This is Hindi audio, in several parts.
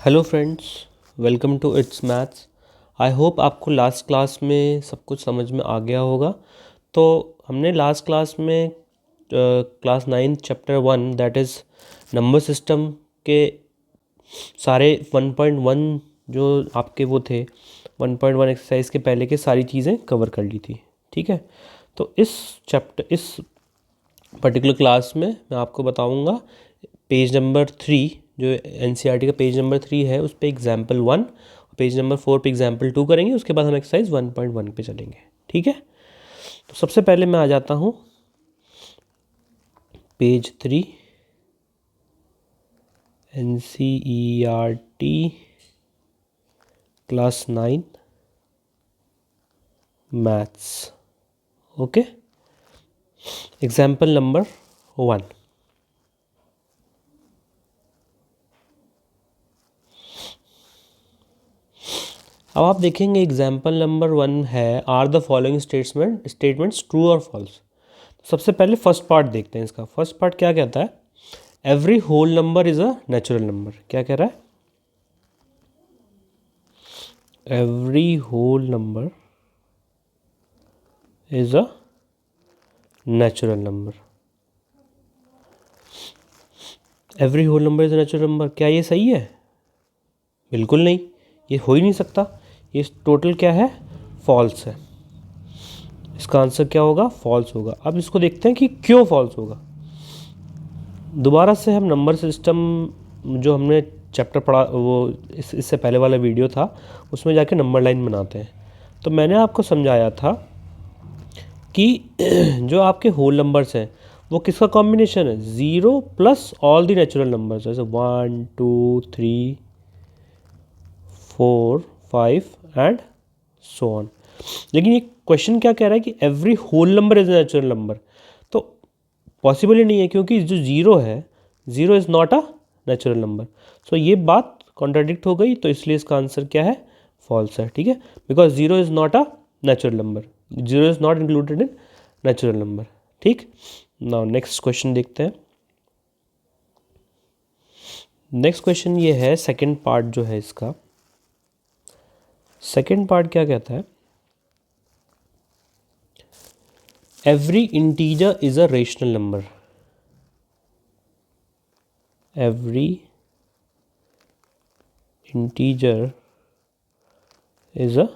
Hello friends, welcome to it's maths. I hope आपको लास्ट क्लास में सब कुछ समझ में आ गया होगा। तो हमने लास्ट क्लास में class 9 chapter 1 that is number system के सारे 1.1 जो आपके वो थे 1.1 एक्सरसाइज के पहले के सारी चीज़ें कवर कर ली थी। ठीक है, तो इस पर्टिकुलर क्लास में मैं आपको बताऊंगा पेज नंबर 3 जो एनसीईआरटी का पेज नंबर 3 है उस पे एग्जाम्पल 1, पेज नंबर 4 पे एग्जाम्पल 2 करेंगे। उसके बाद हम एक्सरसाइज 1.1 पे चलेंगे। ठीक है, तो सबसे पहले मैं आ जाता हूँ page 3 NCERT class 9 maths. Okay, example number 1। अब आप देखेंगे एग्जाम्पल नंबर 1 है are the following statements true और फॉल्स। सबसे पहले फर्स्ट पार्ट देखते हैं। इसका फर्स्ट पार्ट क्या कहता है? Every whole number is a natural number. क्या कह रहा है? Every whole number is a natural number. Every whole number is a natural number, क्या ये सही है? बिल्कुल नहीं, ये हो ही नहीं सकता। ये टोटल क्या है? फॉल्स है। इसका आंसर क्या होगा? फॉल्स होगा। अब इसको देखते हैं कि क्यों फॉल्स होगा। दोबारा से हम नंबर सिस्टम जो हमने चैप्टर पढ़ा वो इससे पहले वाला वीडियो था उसमें जाके नंबर लाइन बनाते हैं। तो मैंने आपको समझाया था कि जो आपके होल नंबर्स हैं वो किसका कॉम्बिनेशन है? Zero plus all the natural numbers, जैसे 1 2 3 4 5 एंड सो ऑन। लेकिन ये क्वेश्चन क्या कह रहा है कि every whole number is a natural number. तो पॉसिबल ही नहीं है, क्योंकि जो ज़ीरो है, zero is not a natural number. So ये बात कॉन्ट्राडिक्ट हो गई, तो इसलिए इसका आंसर क्या है? फॉल्स है। ठीक है, because zero is not a natural number, zero is not included in natural number. ठीक, नाउ नेक्स्ट क्वेश्चन देखते हैं। नेक्स्ट क्वेश्चन ये है, सेकेंड पार्ट जो है इसका। सेकेंड पार्ट क्या कहता है? Every integer is a rational number. Every integer is a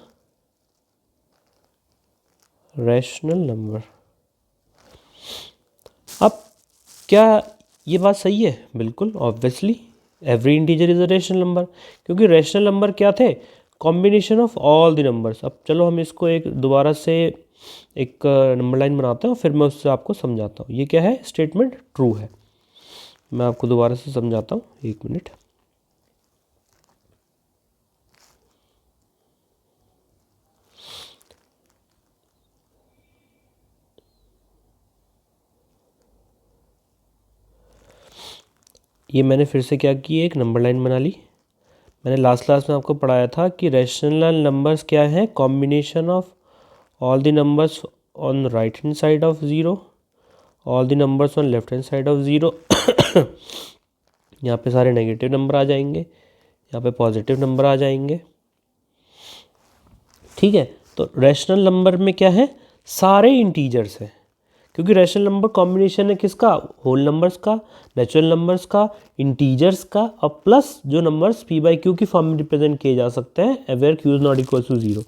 rational number. अब क्या ये बात सही है? बिल्कुल, obviously every integer is a rational number, क्योंकि रैशनल नंबर क्या थे? Combination of all the numbers. अब चलो हम इसको एक दोबारा से एक नंबर लाइन बनाते हैं और फिर मैं उससे आपको समझाता हूँ। ये क्या है? स्टेटमेंट ट्रू है। मैं आपको दोबारा से समझाता हूँ, एक मिनट। ये मैंने फिर से क्या की, एक नंबर लाइन बना ली। मैंने लास्ट क्लास में आपको पढ़ाया था कि रैशनल नंबर्स क्या है? Combination of all the numbers on right hand side of zero, all the numbers on left hand side of zero. यहाँ पे सारे नेगेटिव नंबर आ जाएंगे, यहाँ पे पॉजिटिव नंबर आ जाएंगे। ठीक है, तो रैशनल नंबर में क्या है? सारे इंटीजर्स हैं, क्योंकि रैशनल नंबर कॉम्बिनेशन है किसका? होल नंबर्स का, नेचुरल नंबर्स का, इंटीजर्स का, और प्लस जो नंबर्स पी बाई क्यू की फॉर्म में रिप्रेजेंट किए जा सकते हैं where Q is not equal to zero.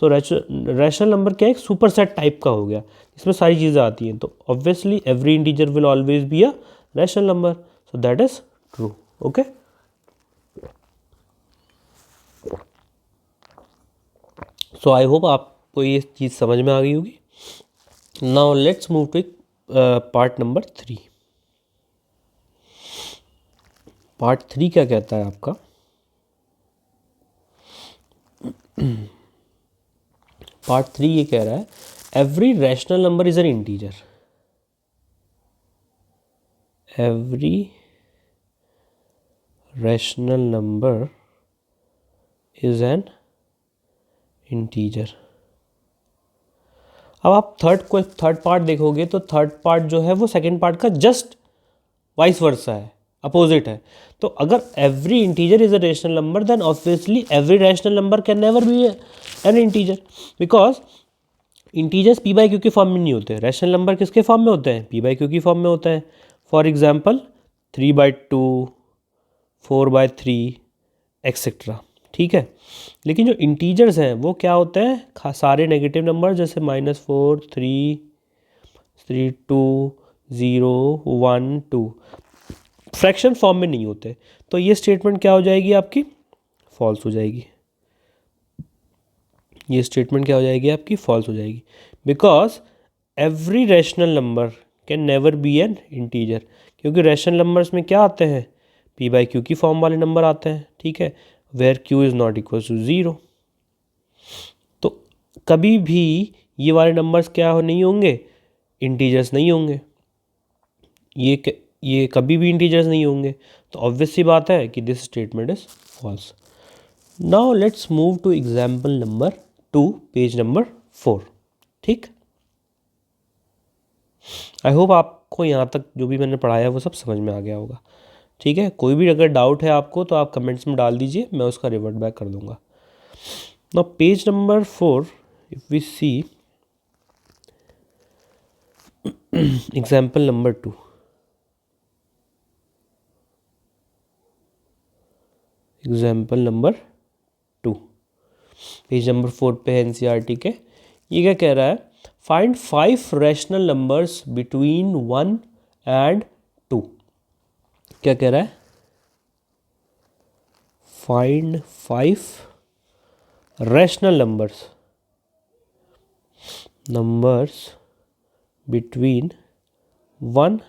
तो रैशनल नंबर क्या है? एक सुपर सेट टाइप का हो गया, इसमें सारी चीज़ें आती हैं। तो obviously every integer will always be a rational number, so that is true. Okay, so I hope आपको ये चीज़ समझ में आ गई होगी। Now let's move to part number 3। Part 3 क्या कहता है आपका? पार्ट 3 ये कह रहा है every rational number is an integer. Every rational number is an integer. अब आप थर्ड पार्ट देखोगे तो थर्ड पार्ट जो है वो सेकेंड पार्ट का जस्ट वाइस वर्सा है। अपोजिट है। तो अगर every integer is a rational number then obviously every rational number can never be an integer, because integers P by Q के फॉर्म में नहीं होते। रैशनल नंबर किसके फॉर्म में होते हैं? पी बाई क्यू की फॉर्म में होते हैं। फॉर एग्जाम्पल 3/2, 4/3 एक्सेट्रा, ठीक है। लेकिन जो इंटीजर्स हैं वो क्या होते हैं? सारे नेगेटिव नंबर, जैसे -4, 3, 2, 0, 1, 2 फ्रैक्शन फॉर्म में नहीं होते। तो ये स्टेटमेंट क्या हो जाएगी आपकी? फॉल्स हो जाएगी। ये स्टेटमेंट क्या हो जाएगी आपकी? फॉल्स हो जाएगी, because every rational number can never be an integer, क्योंकि रैशनल नंबर्स में क्या आते हैं? पी बाई क्यू की फॉर्म वाले नंबर आते हैं, ठीक है, where Q is not equal to 0। तो कभी भी ये वाले नंबर्स क्या नहीं होंगे? इंटीजर्स नहीं होंगे। ये कभी भी इंटीजर्स नहीं होंगे। तो ऑब्वियस सी बात है कि this statement is false. Now let's move to example number 2, page number 4, ठीक। आई होप आपको यहाँ तक जो भी मैंने पढ़ाया वो सब समझ में आ गया होगा, ठीक है। कोई भी अगर डाउट है आपको तो आप कमेंट्स में डाल दीजिए, मैं उसका रिवर्ट बैक कर दूंगा। Now page number 4, if we see example number 2, example number 2 page number 4 पे एनसीईआरटी के। ये क्या कह रहा है? Find 5 rational numbers between 1 and 2। क्या कह रहा है? Find 5 rational numbers between 1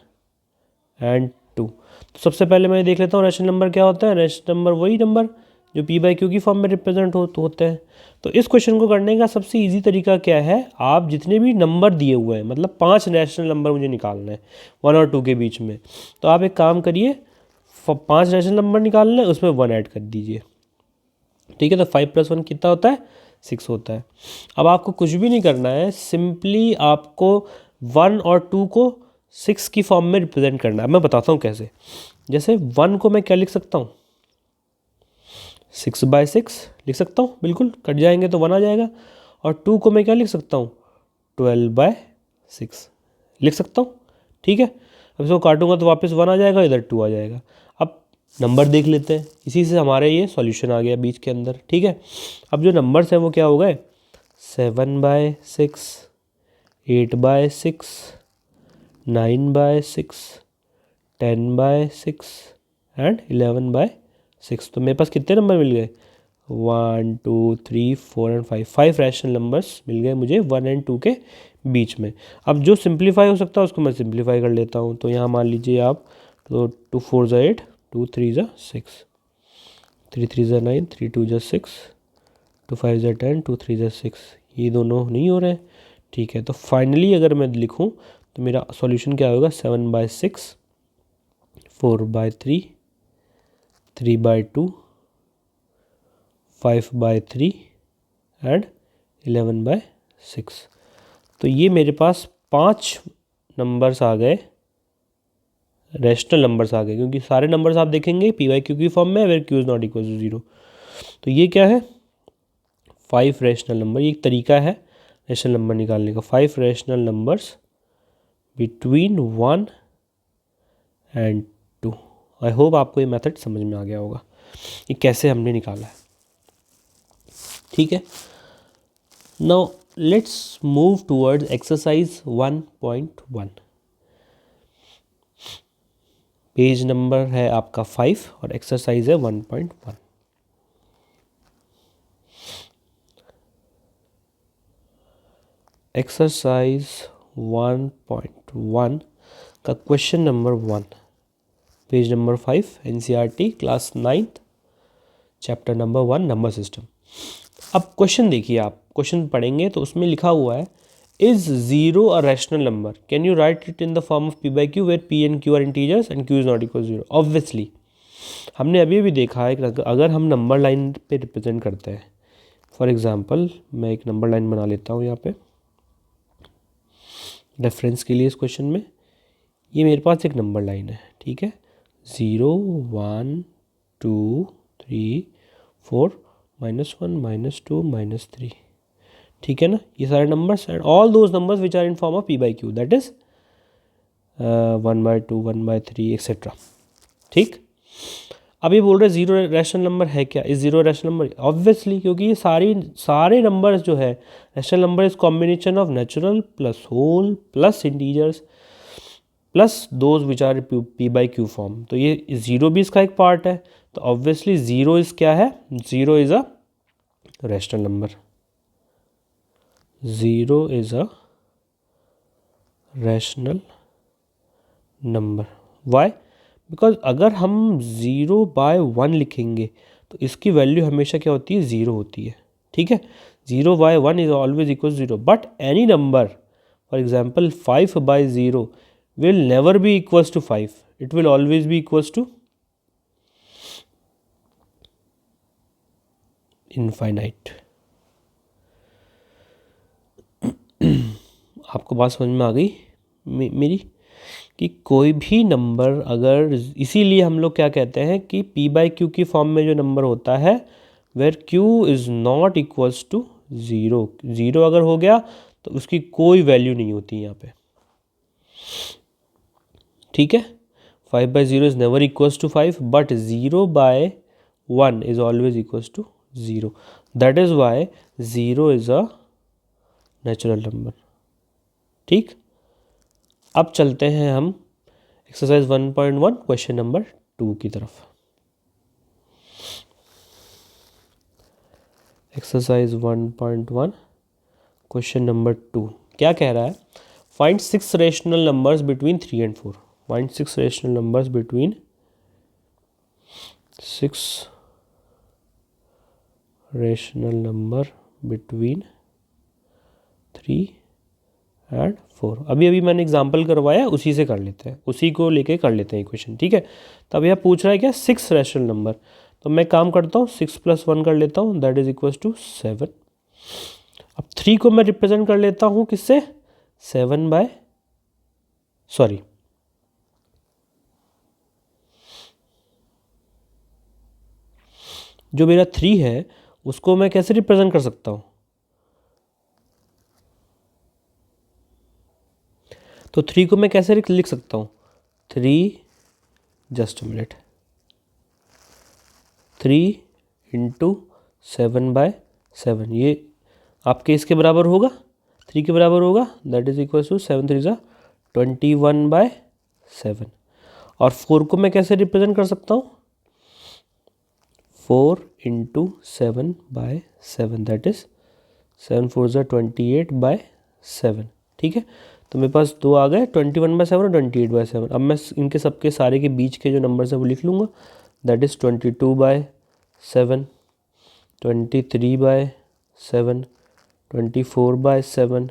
and 2। तो सबसे पहले मैं देख लेता हूँ रैशनल नंबर क्या होता है। रैशनल नंबर वही नंबर जो पी बाई क्यू की फॉर्म में रिप्रेजेंट होते हैं। तो इस क्वेश्चन को करने का सबसे इजी तरीका क्या है? आप जितने भी नंबर दिए हुए हैं, मतलब 5 रैशनल नंबर मुझे निकालना है 1 और 2 के बीच में, तो आप एक काम करिए, 5 रैशनल नंबर निकालना है, उसमें 1 ऐड कर दीजिए, ठीक है। तो 5 + 1 कितना होता है? 6 होता है। अब आपको कुछ भी नहीं करना है, सिंपली आपको 1 और 2 को 6 की फॉर्म में रिप्रेजेंट करना है। मैं बताता हूँ कैसे। जैसे 1 को मैं क्या लिख सकता हूँ? 6/6 लिख सकता हूँ, बिल्कुल कट जाएंगे तो 1 आ जाएगा। और 2 को मैं क्या लिख सकता हूँ? 12/6 लिख सकता हूँ, ठीक है। अब इसको काटूंगा तो वापस 1 आ जाएगा, इधर 2 आ जाएगा। अब नंबर देख लेते हैं, इसी से हमारे ये सॉल्यूशन आ गया बीच के अंदर, ठीक है। अब जो नंबर्स हैं वो क्या हो गए? 7/6, 8/6, 9/6, 10/6 एंड 11/6। तो मेरे पास कितने नंबर मिल गए? 1, 2, 3, 4 एंड 5। 5 रैशनल नंबर्स मिल गए मुझे 1 एंड 2 के बीच में। अब जो सिंप्लीफाई हो सकता है उसको मैं सिंप्लीफाई कर लेता हूँ। तो यहाँ मान लीजिए आप, तो 2 4 8, 2 3 6, 3 3 9, 3 2 6, 2 5 10, 2 3 6। ये दोनों नहीं हो रहे हैं, ठीक है। तो फाइनली अगर मैं लिखूँ तो मेरा सॉल्यूशन क्या होगा? 7/6, 4/3, 3/2, 5/3 एंड 11/6। तो ये मेरे पास 5 नंबर्स आ गए, रैशनल नंबर्स आ गए, क्योंकि सारे नंबर्स आप देखेंगे पी बाई क्यू की फॉर्म में, where Q is not equal to 0। तो ये क्या है? 5 रैशनल नंबर। ये एक तरीका है रैशनल नंबर निकालने का। 5 rational numbers between 1 and 2। I hope आपको ये मेथड समझ में आ गया होगा, ये कैसे हमने निकाला है, ठीक है। Now let's move towards exercise 1.1। Page number है आपका 5 और एक्सरसाइज है 1.1। एक्सरसाइज 1.1 का question number 1, page number 5, NCERT class 9th, chapter number 1, number system. अब क्वेश्चन देखिए, आप क्वेश्चन पढ़ेंगे तो उसमें लिखा हुआ है, is 0 a rational number? Can you write it in the form of P by Q where P and Q are integers and Q is not equal 0? Obviously हमने अभी भी देखा है कि अगर हम नंबर लाइन पे रिप्रेजेंट करते हैं, फॉर एग्जांपल मैं एक नंबर लाइन बना लेता हूँ यहाँ पे रेफरेंस के लिए। इस क्वेश्चन में ये मेरे पास एक नंबर लाइन है, ठीक है, 0 1 2 3 4 -1 -2 -3, ठीक है ना। ये सारे नंबर्स and all those numbers which are in form of p by Q, that is 1/2 1/3 etcetera, ठीक। अब ये बोल रहे जीरो रैशनल नंबर है क्या, इस जीरो रैशनल नंबर, ऑब्वियसली, क्योंकि ये सारे नंबर्स जो है rational number is combination of natural plus whole plus integers plus those which are p by q form. तो ये जीरो भी इसका एक पार्ट है, तो ऑब्वियसली जीरो इज क्या है, zero is a rational number, zero is a rational number. Why? Because अगर हम 0/1 लिखेंगे तो इसकी वैल्यू हमेशा क्या होती है, ज़ीरो होती है, ठीक है। 0/1 is always equal zero, but any number, for example 5/0 will never be equals to 5, it will always be equals to infinite। आपको बात समझ में आ गई मेरी, कि कोई भी नंबर अगर, इसीलिए हम लोग क्या कहते हैं कि p बाई क्यू की फॉर्म में जो नंबर होता है where q is not equals to zero, zero अगर हो गया तो उसकी कोई वैल्यू नहीं होती यहाँ पे, ठीक है। 5/0 is never equals to 5, but 0/1 is always equals to zero, that is why zero is a natural number, ठीक। अब चलते हैं हम एक्सरसाइज 1.1 क्वेश्चन नंबर 2 की तरफ। एक्सरसाइज 1.1 क्वेश्चन नंबर 2 क्या कह रहा है, find 6 rational numbers between 3 and 4, find 6 rational numbers between 6 rational number between 3 and 4। अभी मैंने एग्जाम्पल करवाया, उसी से कर लेते हैं, उसी को लेके कर लेते हैं इक्वेशन, ठीक है। तब यह पूछ रहा है क्या, 6 रेशनल नंबर, तो मैं काम करता हूँ 6 + 1 कर लेता हूँ, दैट इज इक्वल्स टू 7। अब 3 को मैं रिप्रेजेंट कर लेता हूँ किससे, 7 सॉरी जो मेरा 3 है उसको मैं कैसे रिप्रेजेंट कर सकता हूँ, तो 3 को मैं कैसे लिख सकता हूँ, 3 जस्ट मिनट 3 × 7/7, ये आपके इसके बराबर होगा, 3 के बराबर होगा, दैट इज इक्वल टू 7 3 ज़ा 21/7। और 4 को मैं कैसे रिप्रेजेंट कर सकता हूँ, 4 × 7/7, दैट इज 7 4 ज़ा 28/7, ठीक है। तो मेरे पास दो आ गए, 21/7 और 28/7। अब मैं इनके सबके सारे के बीच के जो नंबर्स है वो लिख लूँगा, दैट इज़ 22/7, 23/7, 24/7,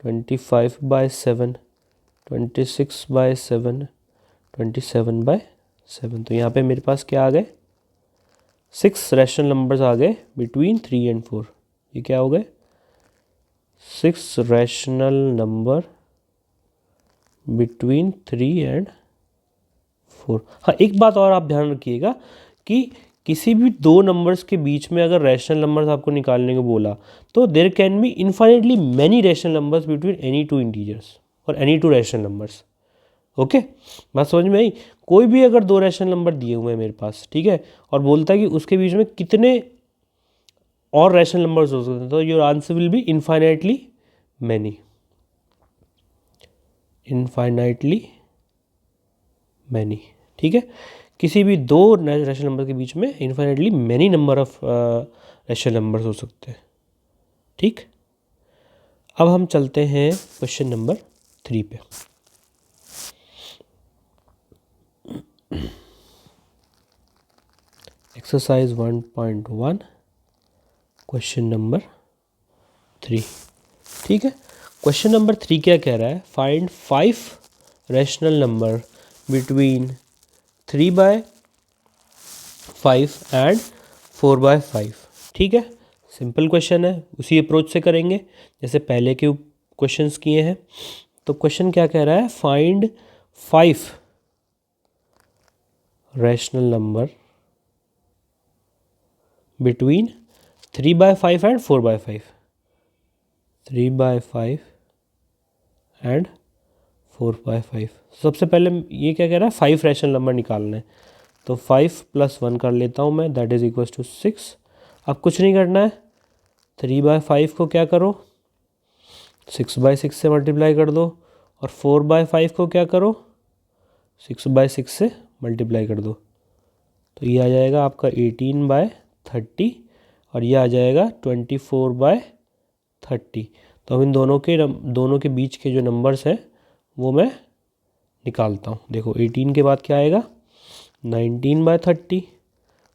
25/7, 26/7, 27/7। तो यहाँ पे मेरे पास क्या आ गए, 6 रैशनल नंबर्स आ गए बिटवीन 3 and 4। ये क्या हो गए, 6 रैशनल नंबर बिटवीन 3 and 4। हाँ, एक बात और आप ध्यान रखिएगा कि किसी भी दो नंबर्स के बीच में अगर रैशनल नंबर्स आपको निकालने को बोला तो there can be infinitely many rational numbers between any two integers और any two rational numbers. Okay, बात समझ में आई। कोई भी अगर दो रैशनल नंबर दिए हुए हैं मेरे पास, ठीक है, और बोलता है कि उसके बीच में कितने और रैशनल नंबर्स हो सकते हैं, तो your answer will be infinitely many, infinitely many, ठीक है। किसी भी दो रैशनल नंबर के बीच में infinitely many number of rational numbers हो सकते हैं, ठीक। अब हम चलते हैं क्वेश्चन नंबर 3 पे। एक्सरसाइज 1.1 क्वेश्चन नंबर 3, ठीक है। क्वेश्चन नंबर 3 क्या कह रहा है, find 5 rational number between 3/5 and 4/5, ठीक है। सिंपल क्वेश्चन है, उसी अप्रोच से करेंगे जैसे पहले के क्वेश्चंस किए हैं। तो क्वेश्चन क्या कह रहा है, find 5 rational number between 3/5 and 4/5, 3/5 and 4/5। सबसे पहले ये क्या कह रहा है, 5 रैशनल नंबर निकालना है, तो 5 + 1 कर लेता हूँ मैं, दैट इज इक्वल टू 6। अब कुछ नहीं करना है, 3/5 को क्या करो, 6/6 से मल्टीप्लाई कर दो, और 4/5 को क्या करो, 6/6 से मल्टीप्लाई कर दो। तो ये आ जाएगा आपका 18/30, और ये आ जाएगा 24/30। तो अब इन दोनों के बीच के जो नंबर्स हैं वो मैं निकालता हूँ। देखो 18 के बाद क्या आएगा, 19/30,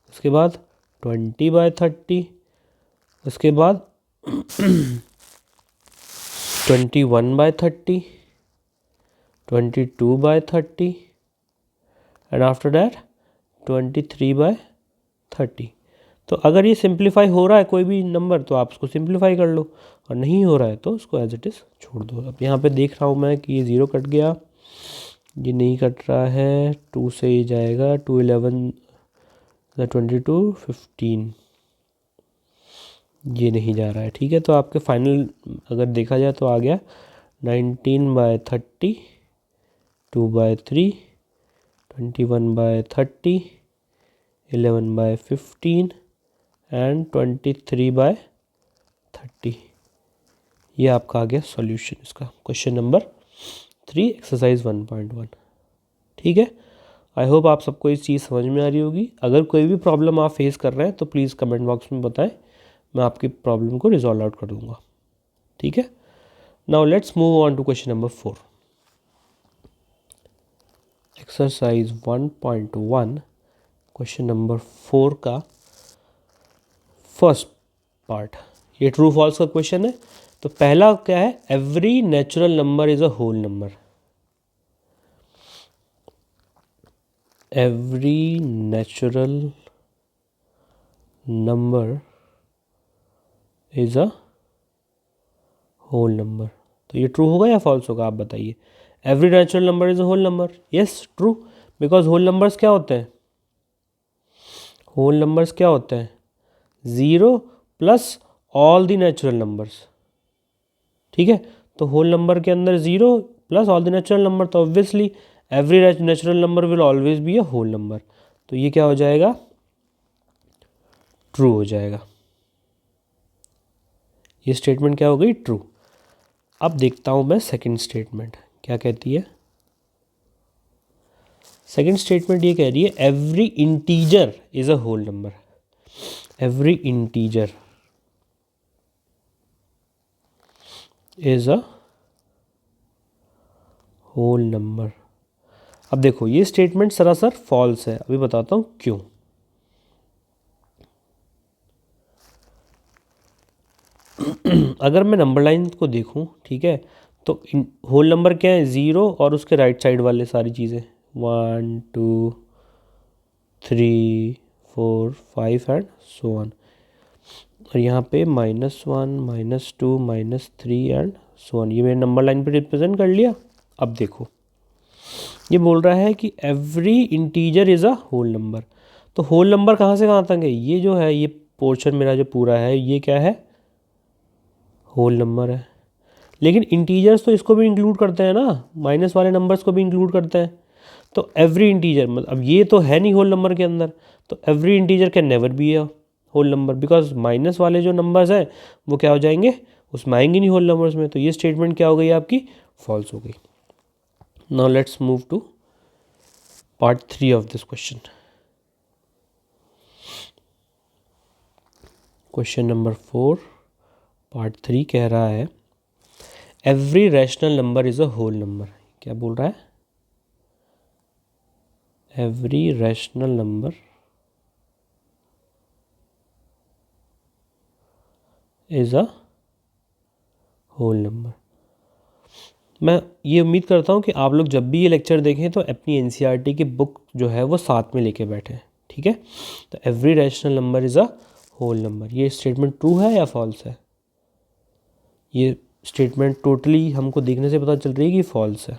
उसके बाद 20/30, उसके बाद 21/30, 22/30 एंड आफ्टर दैट 23/30। तो अगर ये सिंप्लीफाई हो रहा है कोई भी नंबर तो आप उसको सिंप्लीफाई कर लो, और नहीं हो रहा है तो उसको एज इट इज़ छोड़ दो। अब यहाँ पे देख रहा हूँ मैं कि ये 0 कट गया, ये नहीं कट रहा है, 2 से ये जाएगा, 2 11 22 15, ये नहीं जा रहा है। ठीक है, तो आपके फाइनल अगर देखा जाए तो आ गया 19/30, 2/3, 21/30, 11/15 एंड 23/30। ये आपका आ गया सॉल्यूशन इसका, क्वेश्चन नंबर 3 एक्सरसाइज 1.1। ठीक है, आई होप आप सबको इस चीज़ समझ में आ रही होगी। अगर कोई भी प्रॉब्लम आप फेस कर रहे हैं तो प्लीज़ कमेंट बॉक्स में बताएं, मैं आपकी प्रॉब्लम को रिजॉल्व आउट कर दूंगा। ठीक है, now let's move on to question number 4। Exercise 1.1 question number 4 का फर्स्ट पार्ट, ये ट्रू फॉल्स का क्वेश्चन है। तो पहला क्या है, every natural number is a whole number. Every natural number is a whole number. तो ये ट्रू होगा या फॉल्स होगा, आप बताइए। Every natural number is a whole number, yes true, because whole numbers क्या होते हैं, होल नंबर्स क्या होते हैं, 0 plus all the natural numbers. ठीक है, तो होल नंबर के अंदर 0 plus all the natural number, तो obviously every natural number will always be a whole number. तो ये क्या हो जाएगा, ट्रू हो जाएगा। ये स्टेटमेंट क्या हो गई, ट्रू। अब देखता हूं मैं सेकंड स्टेटमेंट क्या कहती है। सेकंड स्टेटमेंट ये कह रही है every integer is a whole number. Every integer is a whole number. अब देखो ये स्टेटमेंट सरासर फॉल्स है, अभी बताता हूं क्यों। अगर मैं नंबर लाइन को देखूं, ठीक है, तो होल नंबर क्या है, 0 और उसके राइट साइड वाले सारी चीज़ें 1 2 3 4 5 एंड सो ऑन, और यहाँ पे -1 -2 -3 एंड सो ऑन, ये मैंने नंबर लाइन पे रिप्रेजेंट कर लिया। अब देखो ये बोल रहा है कि every integer is a whole number. तो होल नंबर कहाँ से कहाँ तक है, ये जो है ये पोर्शन मेरा जो पूरा है ये क्या है, होल नंबर है। लेकिन इंटीजर्स तो इसको भी इंक्लूड करते हैं ना, माइनस वाले नंबर्स को भी इंक्लूड करते हैं। तो एवरी इंटीजर मतलब अब ये तो है नहीं होल नंबर के अंदर, तो every integer can never be a whole number, because minus वाले जो नंबर्स हैं वो क्या हो जाएंगे, उसमें आएंगे नहीं होल नंबर्स में। तो ये स्टेटमेंट क्या हो गई आपकी, फॉल्स हो गई। Now let's move to part 3 of this question. Question number 4 part 3 कह रहा है every rational number is a whole number. क्या बोल रहा है, every rational number is a whole number. मैं ये उम्मीद करता हूँ कि आप लोग जब भी ये लेक्चर देखें तो अपनी एनसीईआरटी की बुक जो है वो साथ में लेके बैठें। ठीक है, तो every rational number is a whole number, ये स्टेटमेंट ट्रू है या फॉल्स है। ये स्टेटमेंट टोटली हमको देखने से पता चल रही है कि फॉल्स है।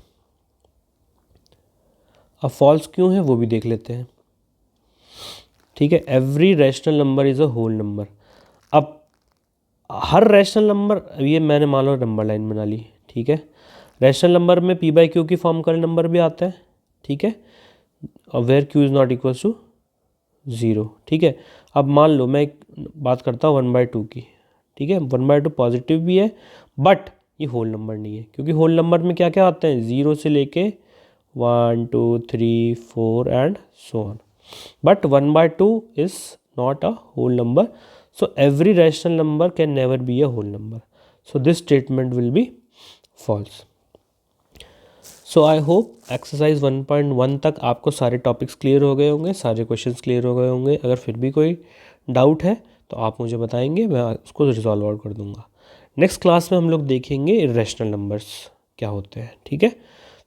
अब फॉल्स क्यों है वो भी देख लेते हैं। ठीक है, every rational number is a whole number. अब हर रैशनल नंबर, ये मैंने मान लो नंबर लाइन बना ली, ठीक है, रैशनल नंबर में पी बाई क्यू की फॉर्म का नंबर भी आता है, ठीक है, और where Q is not equal to 0, ठीक है। अब मान लो मैं एक बात करता हूँ 1/2 की, ठीक है, 1/2 पॉजिटिव भी है बट ये होल नंबर नहीं है, क्योंकि होल नंबर में क्या क्या आते हैं, 0 से लेके 1 2 3 4 and so on, but 1/2 is not a whole number, so every rational number can never be a whole number, so this statement will be false. So I hope exercise 1.1 तक आपको सारे टॉपिक्स क्लियर हो गए होंगे, सारे क्वेश्चंस क्लियर हो गए होंगे। अगर फिर भी कोई डाउट है तो आप मुझे बताएंगे, मैं उसको रिजॉल्व आउट कर दूंगा। नेक्स्ट क्लास में हम लोग देखेंगे इरेशनल नंबर्स क्या होते हैं, ठीक है।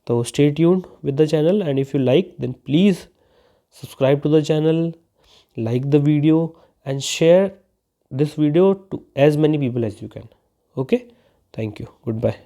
तो stay tuned with the channel, and if you like then please subscribe to the channel, like the video and share this video to as many people as you can. Okay, thank you, goodbye.